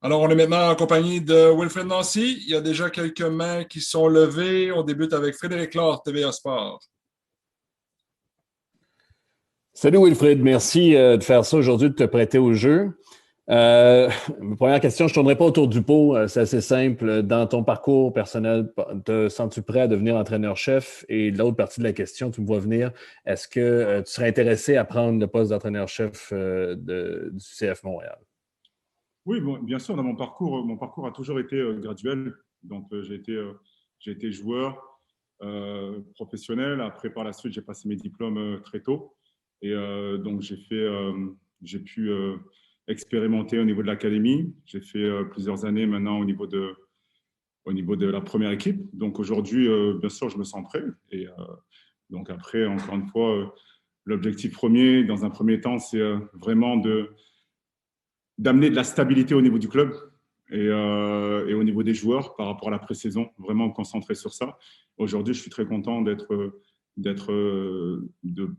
Alors, on est maintenant en compagnie de Wilfred Nancy. Il y a déjà quelques mains qui sont levées. On débute avec Frédéric Laure, TVA Sport. Salut Wilfred, merci de faire ça aujourd'hui, de te prêter au jeu. Ma première question, je ne tournerai pas autour du pot, c'est assez simple. Dans ton parcours personnel, te sens-tu prêt à devenir entraîneur-chef? Et l'autre partie de la question, tu me vois venir, est-ce que tu serais intéressé à prendre le poste d'entraîneur-chef du CF Montréal? Oui, bon, bien sûr, dans mon parcours a toujours été graduel. Donc, j'ai été joueur professionnel. Après, par la suite, j'ai passé mes diplômes très tôt. Et donc, j'ai pu expérimenter au niveau de l'académie. J'ai fait plusieurs années maintenant au niveau de la première équipe. Donc, aujourd'hui, bien sûr, je me sens prêt. Et donc, après, encore une fois, l'objectif premier, dans un premier temps, c'est vraiment d'amener de la stabilité au niveau du club et au niveau des joueurs par rapport à la pré-saison, vraiment me concentrer sur ça. Aujourd'hui, je suis très content de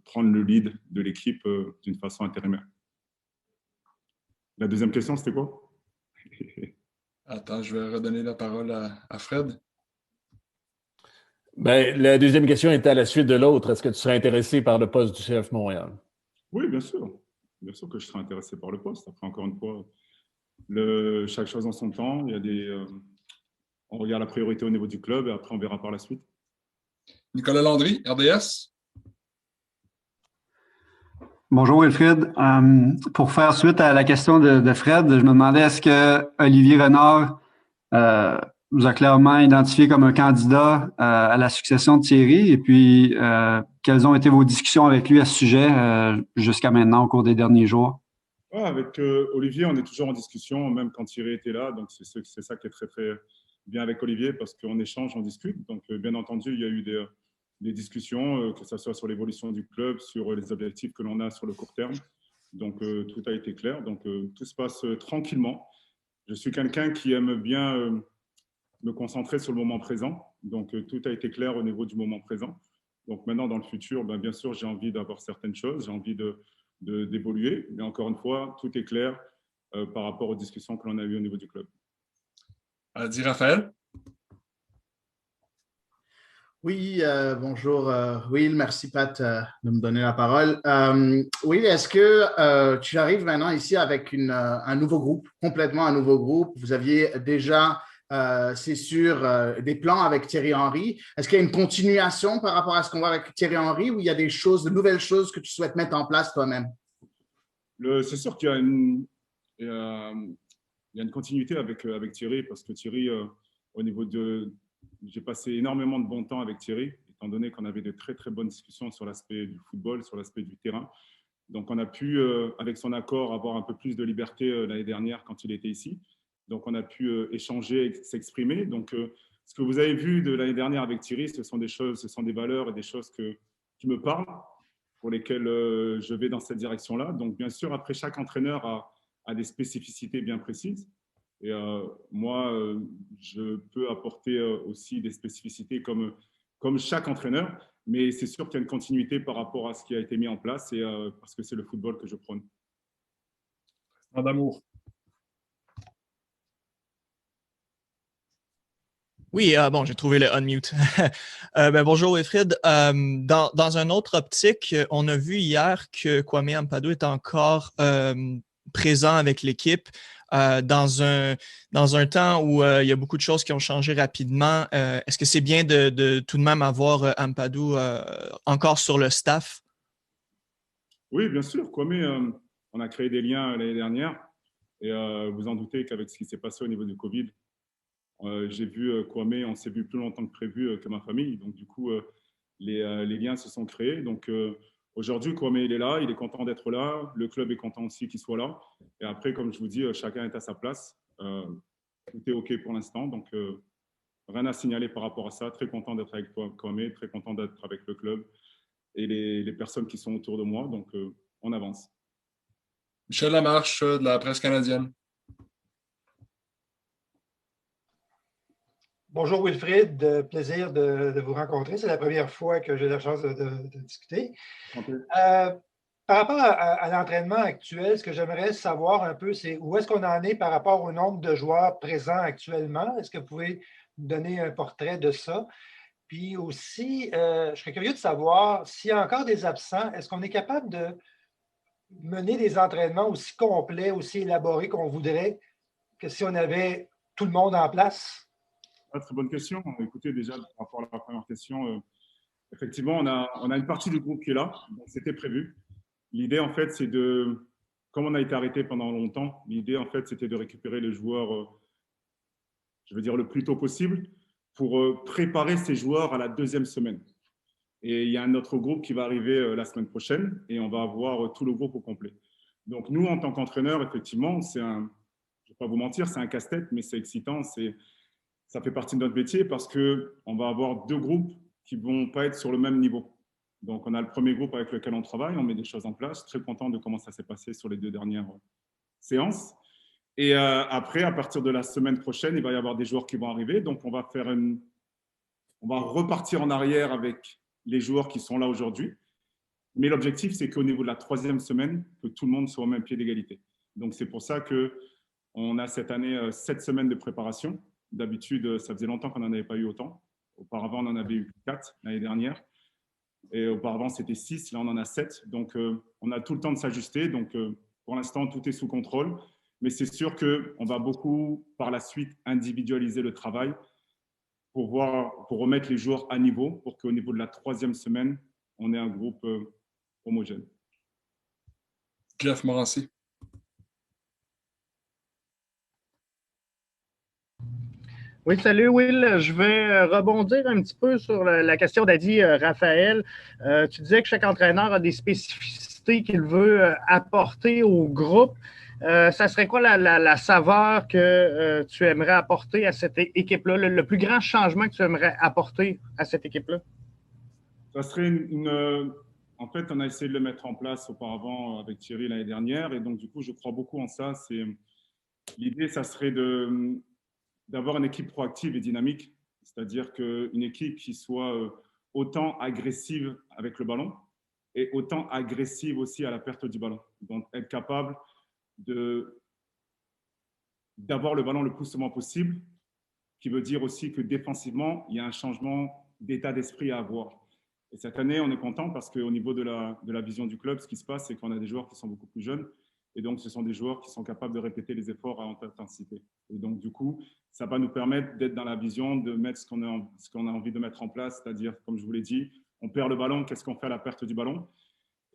prendre le lead de l'équipe d'une façon intérimaire. La deuxième question, c'était quoi? Attends, je vais redonner la parole à Fred. Ben, la deuxième question était à la suite de l'autre. Est-ce que tu serais intéressé par le poste du CF Montréal? Oui, bien sûr. Bien sûr que je serais intéressé par le poste. Après, encore une fois, chaque chose en son temps. On regarde la priorité au niveau du club et après, on verra par la suite. Nicolas Landry, RDS. Bonjour Wilfrid. Pour faire suite à la question de Fred, je me demandais est-ce que Olivier Renard vous a clairement identifié comme un candidat à la succession de Thierry et puis quelles ont été vos discussions avec lui à ce sujet jusqu'à maintenant au cours des derniers jours? Ouais, avec Olivier, on est toujours en discussion, même quand Thierry était là. Donc, c'est ça qui est très, très bien avec Olivier parce qu'on échange, on discute. Donc, bien entendu, il y a eu des discussions, que ce soit sur l'évolution du club, sur les objectifs que l'on a sur le court terme. Donc, tout a été clair. Donc, tout se passe tranquillement. Je suis quelqu'un qui aime bien me concentrer sur le moment présent. Donc, tout a été clair au niveau du moment présent. Donc, maintenant, dans le futur, bien sûr, j'ai envie d'avoir certaines choses. J'ai envie d'évoluer. Mais encore une fois, tout est clair par rapport aux discussions que l'on a eues au niveau du club. Adi Raphaël. Oui, bonjour Will, merci Pat de me donner la parole. Will, est-ce que tu arrives maintenant ici avec un nouveau groupe, complètement un nouveau groupe? Vous aviez déjà, c'est sûr, des plans avec Thierry Henry. Est-ce qu'il y a une continuation par rapport à ce qu'on voit avec Thierry Henry ou il y a de nouvelles choses que tu souhaites mettre en place toi-même? C'est sûr qu'il y a une continuité avec Thierry parce que Thierry, au niveau de… J'ai passé énormément de bon temps avec Thierry, étant donné qu'on avait de très, très bonnes discussions sur l'aspect du football, sur l'aspect du terrain. Donc, on a pu, avec son accord, avoir un peu plus de liberté l'année dernière quand il était ici. Donc, on a pu échanger, s'exprimer. Donc, ce que vous avez vu de l'année dernière avec Thierry, ce sont des valeurs et des choses qui me parlent, pour lesquelles je vais dans cette direction-là. Donc, bien sûr, après, chaque entraîneur a des spécificités bien précises. Et moi, je peux apporter aussi des spécificités comme chaque entraîneur, mais c'est sûr qu'il y a une continuité par rapport à ce qui a été mis en place et parce que c'est le football que je prône. D'amour. Oui, bon, j'ai trouvé le unmute. Bonjour Wilfrid. Dans une autre optique, on a vu hier que Kwame Ampadu est encore présent avec l'équipe dans un temps où il y a beaucoup de choses qui ont changé rapidement. Est-ce que c'est bien de tout de même avoir Ampadu encore sur le staff? Oui, bien sûr. Kwame, on a créé des liens l'année dernière et vous en doutez qu'avec ce qui s'est passé au niveau du Covid, j'ai vu Kwame, on s'est vu plus longtemps que prévu que ma famille. Donc, du coup, les liens se sont créés. Donc, aujourd'hui, Kwame, il est là, il est content d'être là. Le club est content aussi qu'il soit là. Et après, comme je vous dis, chacun est à sa place. Tout est OK pour l'instant. Donc, rien à signaler par rapport à ça. Très content d'être avec toi, Kwame, très content d'être avec le club et les personnes qui sont autour de moi. Donc, on avance. Michel Lamarche, de la presse canadienne. Bonjour Wilfrid, plaisir de vous rencontrer. C'est la première fois que j'ai la chance de discuter. Par rapport à l'entraînement actuel, ce que j'aimerais savoir un peu, c'est où est-ce qu'on en est par rapport au nombre de joueurs présents actuellement? Est-ce que vous pouvez nous donner un portrait de ça? Puis aussi, je serais curieux de savoir s'il y a encore des absents, est-ce qu'on est capable de mener des entraînements aussi complets, aussi élaborés qu'on voudrait que si on avait tout le monde en place? Ah, très bonne question. Écoutez, déjà, par rapport à la première question, effectivement, on a une partie du groupe qui est là, donc c'était prévu. L'idée, en fait, c'est de, comme on a été arrêté pendant longtemps, l'idée, en fait, c'était de récupérer les joueurs, je veux dire, le plus tôt possible pour préparer ces joueurs à la deuxième semaine. Et il y a un autre groupe qui va arriver la semaine prochaine et on va avoir tout le groupe au complet. Donc, nous, en tant qu'entraîneurs, effectivement, je ne vais pas vous mentir, c'est un casse-tête, mais c'est excitant, ça fait partie de notre métier parce qu'on va avoir deux groupes qui ne vont pas être sur le même niveau. Donc, on a le premier groupe avec lequel on travaille, on met des choses en place. Très content de comment ça s'est passé sur les 2 dernières séances. Et après, à partir de la semaine prochaine, il va y avoir des joueurs qui vont arriver. Donc, on va repartir en arrière avec les joueurs qui sont là aujourd'hui. Mais l'objectif, c'est qu'au niveau de la 3e semaine, que tout le monde soit au même pied d'égalité. Donc, c'est pour ça qu'on a cette année 7 semaines de préparation. D'habitude, ça faisait longtemps qu'on n'en avait pas eu autant. Auparavant, on en avait eu 4 l'année dernière. Et auparavant, c'était 6. Là, on en a 7. Donc, on a tout le temps de s'ajuster. Donc, pour l'instant, tout est sous contrôle. Mais c'est sûr qu'on va beaucoup, par la suite, individualiser le travail pour remettre les joueurs à niveau, pour qu'au niveau de la 3e semaine, on ait un groupe homogène. Jeff Morancy. Oui, salut Will. Je vais rebondir un petit peu sur la question d'Adi Raphaël. Tu disais que chaque entraîneur a des spécificités qu'il veut apporter au groupe. Ça serait quoi la saveur que tu aimerais apporter à cette équipe-là, le plus grand changement que tu aimerais apporter à cette équipe-là? Ça serait en fait, on a essayé de le mettre en place auparavant avec Thierry l'année dernière. Et donc, du coup, je crois beaucoup en ça. L'idée, ça serait d'avoir une équipe proactive et dynamique, c'est-à-dire qu'une équipe qui soit autant agressive avec le ballon et autant agressive aussi à la perte du ballon. Donc, être capable d'avoir le ballon le plus souvent possible, qui veut dire aussi que défensivement, il y a un changement d'état d'esprit à avoir. Et cette année, on est content parce qu'au niveau de la vision du club, ce qui se passe, c'est qu'on a des joueurs qui sont beaucoup plus jeunes. Et donc, ce sont des joueurs qui sont capables de répéter les efforts à haute intensité. Et donc, du coup, ça va nous permettre d'être dans la vision, de mettre ce qu'on a envie de mettre en place, c'est-à-dire, comme je vous l'ai dit, on perd le ballon, qu'est-ce qu'on fait à la perte du ballon?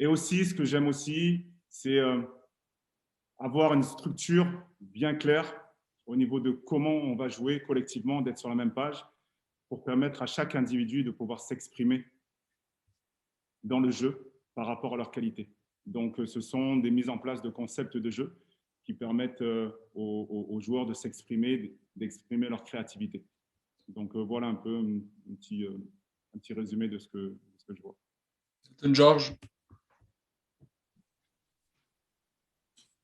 Et aussi, ce que j'aime aussi, c'est avoir une structure bien claire au niveau de comment on va jouer collectivement, d'être sur la même page, pour permettre à chaque individu de pouvoir s'exprimer dans le jeu par rapport à leur qualité. Donc, ce sont des mises en place de concepts de jeu qui permettent aux joueurs de s'exprimer, d'exprimer leur créativité. Donc, voilà un peu un petit résumé de ce que je vois. C'est une Georges.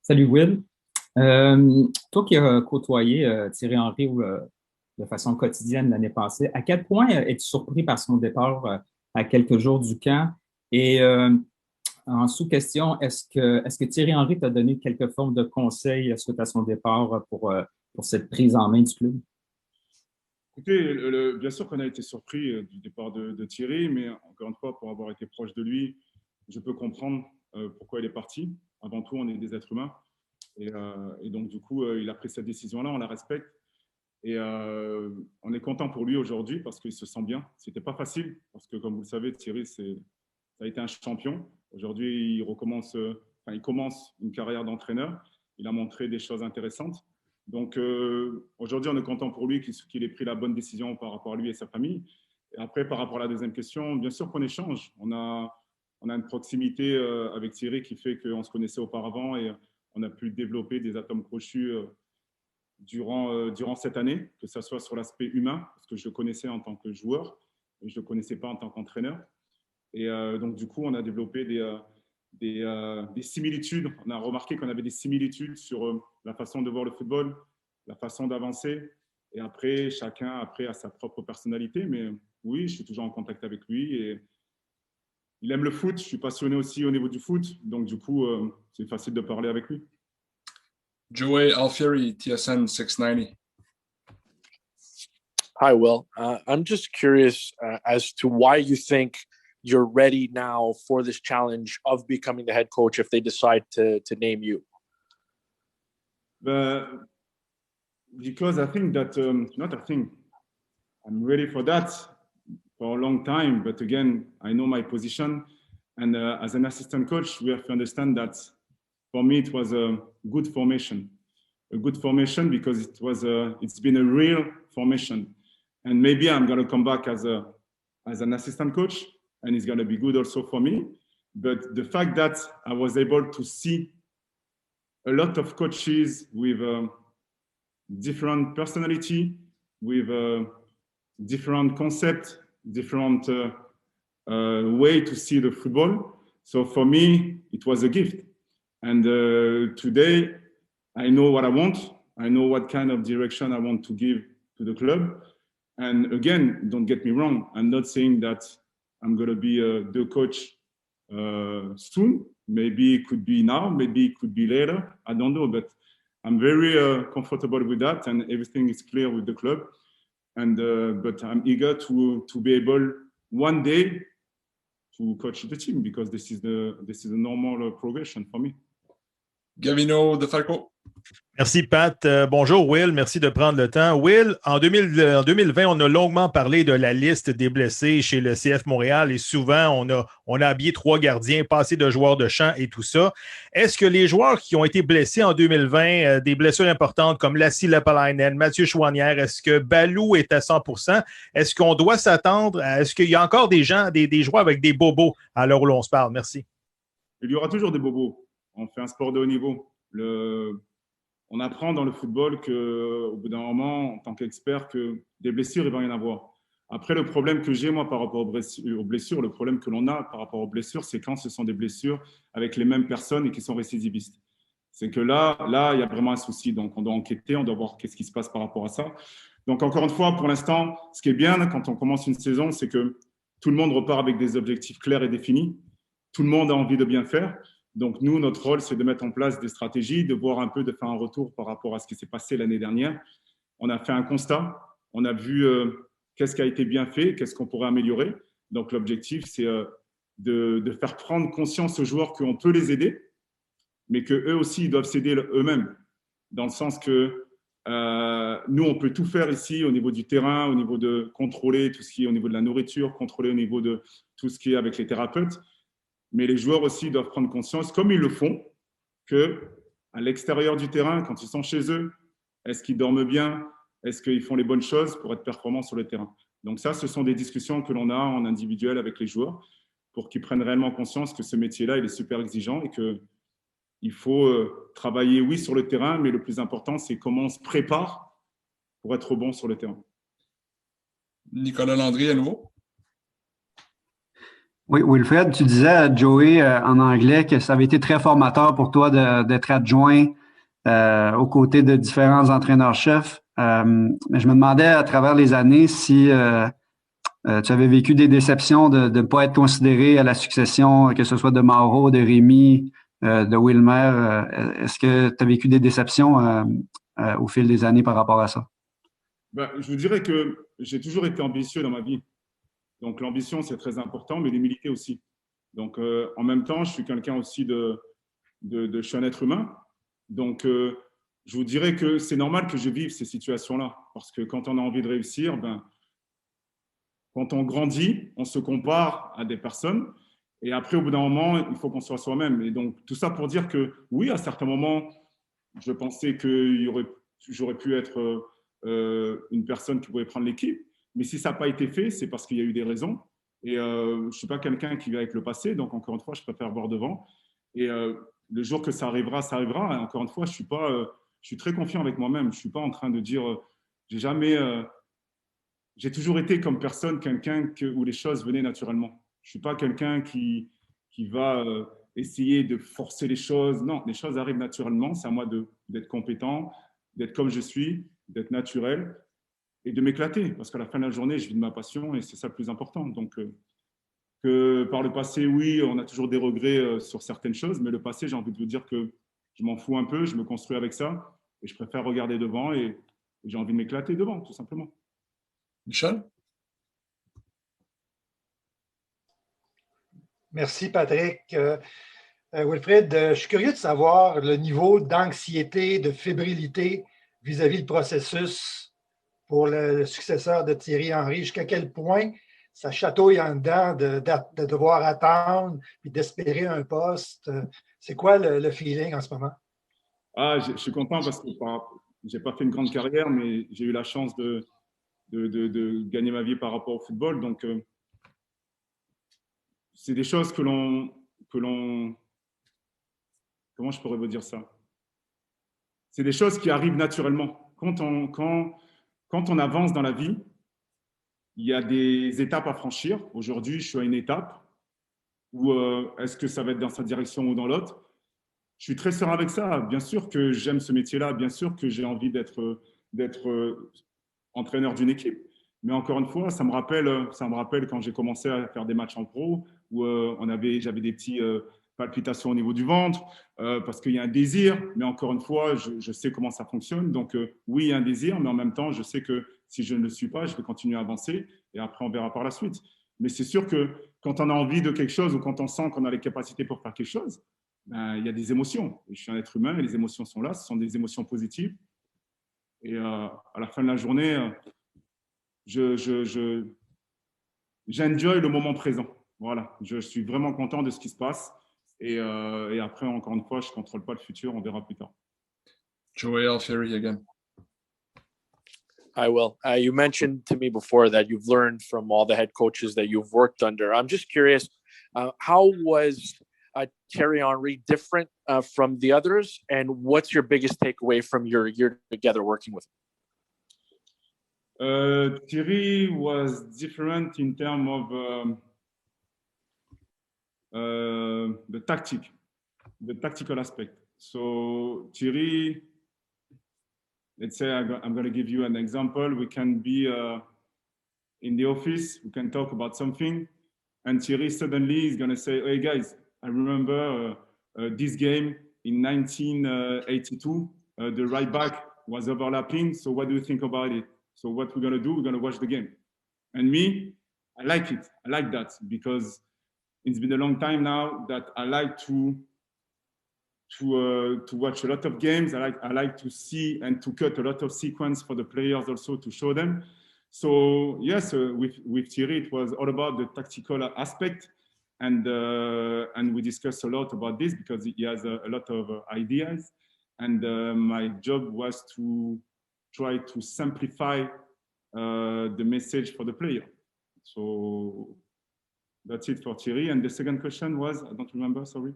Salut Will. Toi qui as côtoyé Thierry Henry de façon quotidienne l'année passée, à quel point es-tu surpris par son départ à quelques jours du camp? Et en sous-question, est-ce que Thierry Henry t'a donné quelque forme de conseil suite à son départ pour cette prise en main du club? Écoutez, bien sûr qu'on a été surpris du départ de Thierry, mais encore une fois, pour avoir été proche de lui, je peux comprendre pourquoi il est parti. Avant tout, on est des êtres humains. Et donc, du coup, il a pris cette décision-là, on la respecte. Et on est content pour lui aujourd'hui parce qu'il se sent bien. Ce n'était pas facile parce que, comme vous le savez, Thierry, ça a été un champion. Aujourd'hui, il commence une carrière d'entraîneur. Il a montré des choses intéressantes. Donc, aujourd'hui, on est content pour lui qu'il ait pris la bonne décision par rapport à lui et sa famille. Et après, par rapport à la deuxième question, bien sûr qu'on échange. On a une proximité avec Thierry qui fait qu'on se connaissait auparavant et on a pu développer des atomes crochus durant cette année, que ce soit sur l'aspect humain, parce que je le connaissais en tant que joueur, mais je ne le connaissais pas en tant qu'entraîneur. Et donc, du coup, on a développé des similitudes. On a remarqué qu'on avait des similitudes sur la façon de voir le football, la façon d'avancer. Et après, chacun a sa propre personnalité. Mais oui, je suis toujours en contact avec lui et il aime le foot. Je suis passionné aussi au niveau du foot. Donc, du coup, c'est facile de parler avec lui. Joey Alfieri, TSN 690. Hi, Will. I'm just curious as to why you think you're ready now for this challenge of becoming the head coach if they decide to name you. Because I think that, I'm ready for that for a long time. But again, I know my position. And as an assistant coach, we have to understand that for me, it was a good formation. A good formation because it's been a real formation. And maybe I'm going to come back as an assistant coach, and it's going to be good also for me. But the fact that I was able to see a lot of coaches with different personality, with different concept, different way to see the football. So for me, it was a gift. And today, I know what I want. I know what kind of direction I want to give to the club. And again, don't get me wrong. I'm not saying that I'm going to be the coach soon. Maybe it could be now. Maybe it could be later. I don't know. But I'm very comfortable with that. And everything is clear with the club. And but I'm eager to be able one day to coach the team because this is a normal progression for me. Gavino De Falco. Merci, Pat. Bonjour, Will. Merci de prendre le temps. Will, en 2020, on a longuement parlé de la liste des blessés chez le CF Montréal et souvent, on a habillé 3 gardiens, passé de joueurs de champ et tout ça. Est-ce que les joueurs qui ont été blessés en 2020, des blessures importantes comme Lassi Lepalainen, Mathieu Chouanière, est-ce que Balou est à 100%? Est-ce qu'on doit s'attendre est-ce qu'il y a encore des joueurs avec des bobos à l'heure où l'on se parle? Merci. Il y aura toujours des bobos. On fait un sport de haut niveau. On apprend dans le football qu'au bout d'un moment, en tant qu'expert, que des blessures, il va y en avoir. Après, le problème que j'ai, moi, par rapport aux blessures, le problème que l'on a par rapport aux blessures, c'est quand ce sont des blessures avec les mêmes personnes et qui sont récidivistes. C'est que là, il y a vraiment un souci. Donc, on doit enquêter, on doit voir qu'est-ce qui se passe par rapport à ça. Donc, encore une fois, pour l'instant, ce qui est bien quand on commence une saison, c'est que tout le monde repart avec des objectifs clairs et définis. Tout le monde a envie de bien faire. Donc, nous, notre rôle, c'est de mettre en place des stratégies, de voir un peu, de faire un retour par rapport à ce qui s'est passé l'année dernière. On a fait un constat, on a vu qu'est-ce qui a été bien fait, qu'est-ce qu'on pourrait améliorer. Donc, l'objectif, c'est de faire prendre conscience aux joueurs qu'on peut les aider, mais qu'eux aussi, ils doivent s'aider eux-mêmes. Dans le sens que nous, on peut tout faire ici au niveau du terrain, au niveau de contrôler tout ce qui est au niveau de la nourriture, contrôler au niveau de tout ce qui est avec les thérapeutes. Mais les joueurs aussi doivent prendre conscience, comme ils le font, qu'à l'extérieur du terrain, quand ils sont chez eux, est-ce qu'ils dorment bien? Est-ce qu'ils font les bonnes choses pour être performants sur le terrain? Donc ça, ce sont des discussions que l'on a en individuel avec les joueurs pour qu'ils prennent réellement conscience que ce métier-là, il est super exigeant et qu'il faut travailler, oui, sur le terrain, mais le plus important, c'est comment on se prépare pour être bon sur le terrain. Nicolas Landry, à nouveau. Oui, Wilfred, tu disais à Joey en anglais que ça avait été très formateur pour toi d'être adjoint aux côtés de différents entraîneurs-chefs. Mais je me demandais à travers les années si tu avais vécu des déceptions de ne pas être considéré à la succession, que ce soit de Mauro, de Rémi, de Wilmer. Est-ce que tu as vécu des déceptions au fil des années par rapport à ça? Je vous dirais que j'ai toujours été ambitieux dans ma vie. Donc, l'ambition, c'est très important, mais l'humilité aussi. Donc, en même temps, je suis quelqu'un aussi je suis un être humain. Donc, je vous dirais que c'est normal que je vive ces situations-là. Parce que quand on a envie de réussir, quand on grandit, on se compare à des personnes. Et après, au bout d'un moment, il faut qu'on soit soi-même. Et donc, tout ça pour dire que, oui, à certains moments, je pensais que j'aurais pu être une personne qui pourrait prendre l'équipe. Mais si ça n'a pas été fait, c'est parce qu'il y a eu des raisons. Et je ne suis pas quelqu'un qui vit avec le passé. Donc, encore une fois, je préfère voir devant. Et le jour que ça arrivera, ça arrivera. Et encore une fois, je suis très confiant avec moi-même. Je ne suis pas en train de dire… j'ai toujours été comme personne, quelqu'un où les choses venaient naturellement. Je ne suis pas quelqu'un qui va essayer de forcer les choses. Non, les choses arrivent naturellement. C'est à moi d'être compétent, d'être comme je suis, d'être naturel. Et de m'éclater, parce qu'à la fin de la journée, je vis de ma passion et c'est ça le plus important. Donc, que par le passé, oui, on a toujours des regrets sur certaines choses, mais le passé, j'ai envie de vous dire que je m'en fous un peu, je me construis avec ça et je préfère regarder devant et j'ai envie de m'éclater devant, tout simplement. Michel? Merci, Patrick. Wilfred, je suis curieux de savoir le niveau d'anxiété, de fébrilité vis-à-vis le processus pour le successeur de Thierry Henry. Jusqu'à quel point ça chatouille en dedans de devoir attendre et d'espérer un poste. C'est quoi le feeling en ce moment? Je suis content parce que je n'ai pas fait une grande carrière, mais j'ai eu la chance de gagner ma vie par rapport au football. Donc, c'est des choses que l'on... Comment je pourrais vous dire ça? C'est des choses qui arrivent naturellement. Quand on avance dans la vie, il y a des étapes à franchir. Aujourd'hui, je suis à une étape où est-ce que ça va être dans sa direction ou dans l'autre? Je suis très serein avec ça. Bien sûr que j'aime ce métier-là. Bien sûr que j'ai envie d'être entraîneur d'une équipe. Mais encore une fois, ça me rappelle quand j'ai commencé à faire des matchs en pro où j'avais des petits palpitations au niveau du ventre parce qu'il y a un désir. Mais encore une fois, je sais comment ça fonctionne. Donc oui, il y a un désir, mais en même temps, je sais que si je ne le suis pas, je vais continuer à avancer et après, on verra par la suite. Mais c'est sûr que quand on a envie de quelque chose ou quand on sent qu'on a les capacités pour faire quelque chose, ben, il y a des émotions. Et je suis un être humain et les émotions sont là. Ce sont des émotions positives. Et à la fin de la journée, j'enjoy le moment présent. Voilà, je suis vraiment content de ce qui se passe. Et après, encore une fois, je ne contrôle pas le futur. On verra plus tard. Joey Alfieri again. I will. You mentioned to me before that you've learned from all the head coaches that you've worked under. I'm just curious, how was Thierry Henry different from the others? And what's your biggest takeaway from your year together working with him? Thierry was different in terms of the tactical aspect. So Thierry, let's say I'm going to give you an example. We can be in the office, we can talk about something, and Thierry suddenly is going to say, hey guys, I remember this game in 1982, the right back was overlapping, so what do you think about it? So what we're going to do, we're going to watch the game. And me, I like it. I like that because it's been a long time now that I like to watch a lot of games. I like to see and to cut a lot of sequence for the players also to show them. So yes, with Thierry, it was all about the tactical aspect, and we discussed a lot about this because he has a lot of ideas, and my job was to try to simplify the message for the player. So that's it for Thierry. And the second question was, I don't remember, sorry.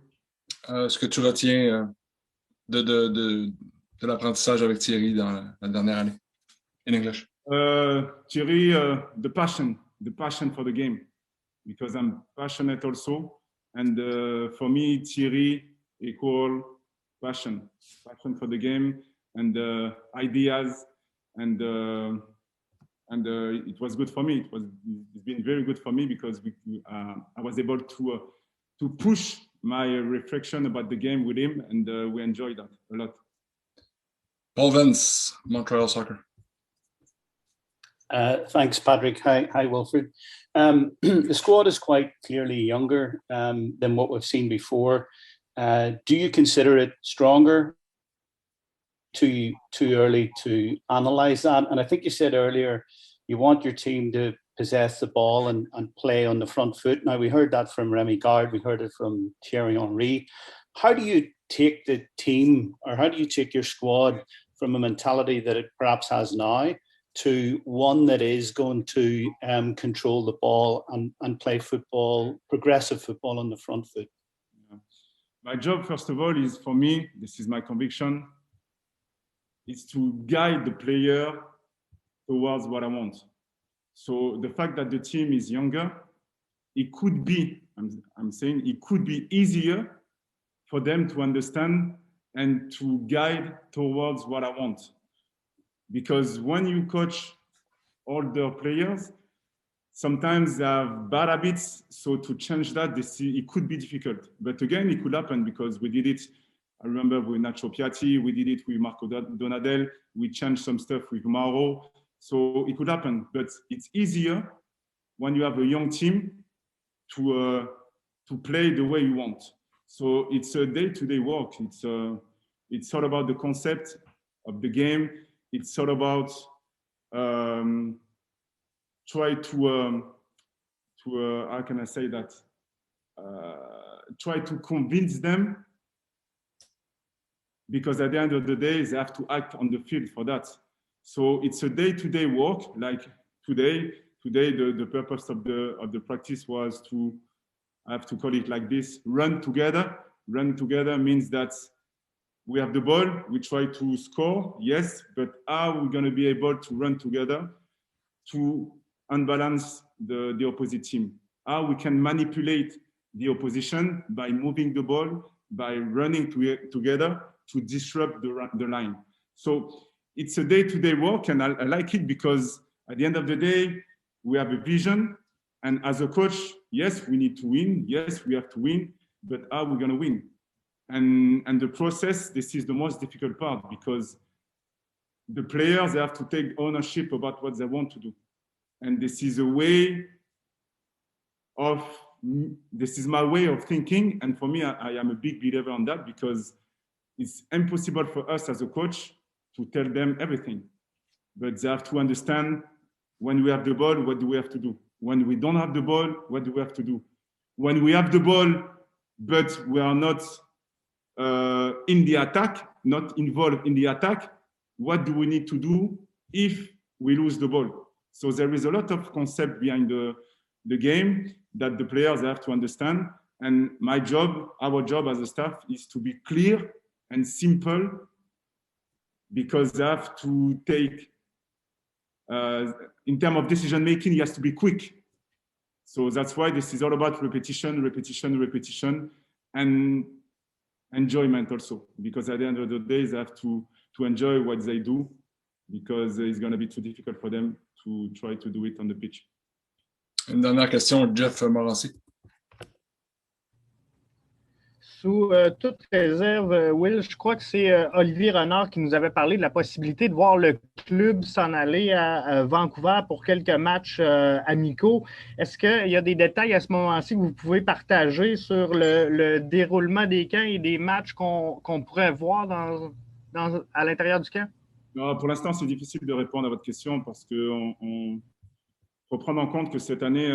Ce que tu retiens de l'apprentissage avec Thierry dans la dernière année? In English. Thierry, the passion for the game, because I'm passionate also. And for me, Thierry equal passion for the game and ideas. And it was good for me. It's been very good for me because I was able to push my reflection about the game with him, and we enjoyed that a lot. Paul Vince, Montreal Soccer. Thanks, Patrick. Hi, Wilfred. The squad is quite clearly younger than what we've seen before. Do you consider it stronger? Too early to analyse that? And I think you said earlier you want your team to possess the ball and play on the front foot. Now, we heard that from Remy Gard, we heard it from Thierry Henry. How do you take the team, or how do you take your squad from a mentality that it perhaps has now to one that is going to control the ball and play football, progressive football on the front foot? Yeah. My job, first of all, is for me, this is my conviction, is to guide the player towards what I want. So the fact that the team is younger, it could be, I'm saying it could be easier for them to understand and to guide towards what I want. Because when you coach older players, sometimes they have bad habits. So to change that, it could be difficult. But again, it could happen because we did it. I remember with Nacho Piatti, we did it with Marco Donadel. We changed some stuff with Mauro. So it could happen. But it's easier when you have a young team to play the way you want. So it's a day-to-day work. It's all about the concept of the game. It's all about try to how can I say that? Try to convince them, because at the end of the day, they have to act on the field for that. So it's a day-to-day work. Like today, the purpose of the practice was to, I have to call it like this, run together. Run together means that we have the ball, we try to score, yes, but how are we going to be able to run together to unbalance the opposite team? How we can manipulate the opposition by moving the ball, by running together to disrupt the line. So it's a day-to-day work, and I like it because at the end of the day, we have a vision. And as a coach, yes, we need to win. Yes, we have to win, but how are we going to win? And the process, this is the most difficult part, because the players, they have to take ownership about what they want to do. And this is this is my way of thinking. And for me, I am a big believer on that, because it's impossible for us as a coach to tell them everything. But they have to understand, when we have the ball, what do we have to do? When we don't have the ball, what do we have to do? When we have the ball, but we are not in the attack, not involved in the attack, what do we need to do if we lose the ball? So there is a lot of concept behind the game that the players have to understand. And my job, our job as a staff, is to be clear and simple, because they have to take, in terms of decision making, it has to be quick. So that's why this is all about repetition, repetition, repetition, and enjoyment also. Because at the end of the day, they have to enjoy what they do, because it's going to be too difficult for them to try to do it on the pitch. Une dernière question, Jeff Morancy. Sous toute réserve, Will, je crois que c'est Olivier Renard qui nous avait parlé de la possibilité de voir le club s'en aller à Vancouver pour quelques matchs amicaux. Est-ce qu'il y a des détails à ce moment-ci que vous pouvez partager sur le déroulement des camps et des matchs qu'on pourrait voir à l'intérieur du camp? Non, pour l'instant, c'est difficile de répondre à votre question, parce qu'il faut prendre en compte que cette année,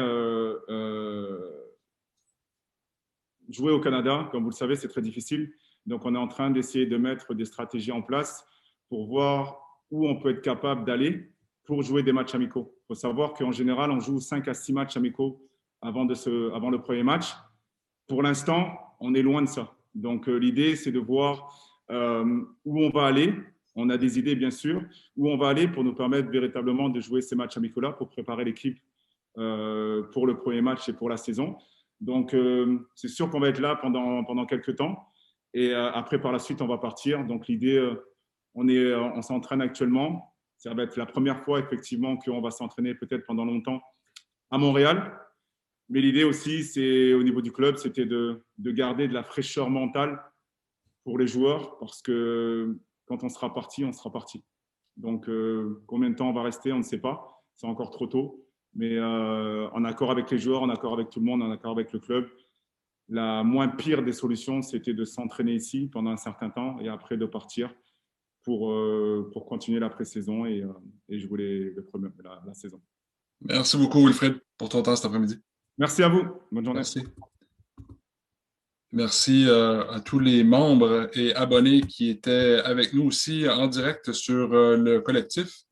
jouer au Canada, comme vous le savez, c'est très difficile. Donc, on est en train d'essayer de mettre des stratégies en place pour voir où on peut être capable d'aller pour jouer des matchs amicaux. Il faut savoir qu'en général, on joue 5 à 6 matchs amicaux avant le premier match. Pour l'instant, on est loin de ça. Donc, l'idée, c'est de voir où on va aller. On a des idées, bien sûr, où on va aller pour nous permettre véritablement de jouer ces matchs amicaux-là pour préparer l'équipe pour le premier match et pour la saison. Donc, c'est sûr qu'on va être là pendant quelques temps. Et après, par la suite, on va partir. Donc, l'idée, on s'entraîne actuellement. Ça va être la première fois, effectivement, qu'on va s'entraîner peut-être pendant longtemps à Montréal. Mais l'idée aussi, c'est au niveau du club, c'était de garder de la fraîcheur mentale pour les joueurs, parce que quand on sera parti, on sera parti. Donc, combien de temps on va rester, on ne sait pas. C'est encore trop tôt. Mais en accord avec les joueurs, en accord avec tout le monde, en accord avec le club, la moins pire des solutions, c'était de s'entraîner ici pendant un certain temps et après de partir pour continuer la pré-saison et jouer la saison. Merci beaucoup, Wilfred, pour ton temps cet après-midi. Merci à vous. Bonne journée. Merci. Merci à tous les membres et abonnés qui étaient avec nous aussi en direct sur le collectif.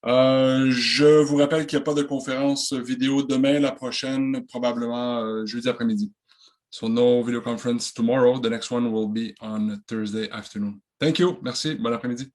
Je vous rappelle qu'il n'y a pas de conférence vidéo demain, la prochaine, probablement jeudi après-midi. So no video conference tomorrow. The next one will be on Thursday afternoon. Thank you. Merci. Bon après-midi.